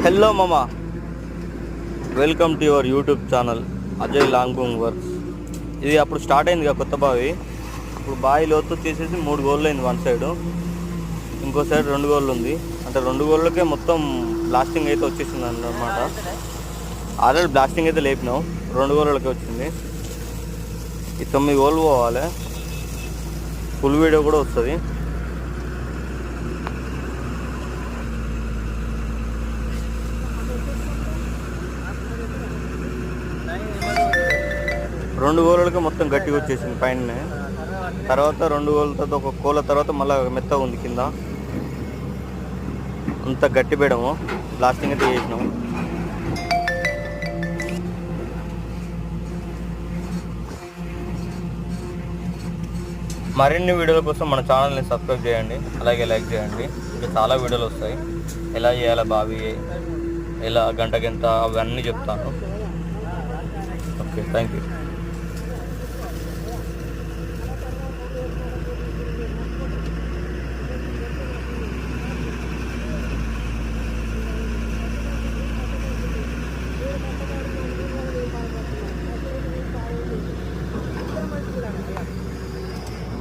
Hello మామా, welcome to your YouTube channel Ajay లాంగ్బూంగ్ works. ఇది అప్పుడు స్టార్ట్ అయింది కొత్త బావి. ఇప్పుడు బావి లోతు వచ్చేసేసి 3 గోళ్ళు అయింది వన్ సైడు, ఇంకో సైడ్ 2 గోళ్ళు ఉంది. అంటే 2 గోళ్ళకే మొత్తం బ్లాస్టింగ్ అయితే వచ్చేసింది అన్నమాట. ఆల్రెడీ బ్లాస్టింగ్ అయితే లేపినాం, 2 గోళ్ళకే వచ్చింది. ఈ 9 గోళ్ళు పోవాలి. ఫుల్ వీడియో కూడా వస్తుంది. రెండు గోళ్ళకి మొత్తం గట్టిగా వచ్చేసింది పైన. తర్వాత 2 గోళ్ళతో ఒక కోళ్ళ తర్వాత మళ్ళీ మెత్తగా ఉంది కింద. అంత గట్టి పెట్టడము బ్లాస్టింగ్ అయితే చేసినాము. మరిన్ని వీడియోల కోసం మన ఛానల్ని సబ్స్క్రైబ్ చేయండి, అలాగే లైక్ చేయండి. ఇంకా చాలా వీడియోలు వస్తాయి. ఎలా చేయాలి బావి, ఎలా గంటకింత, అవన్నీ చెప్తాను. Okay, thank you.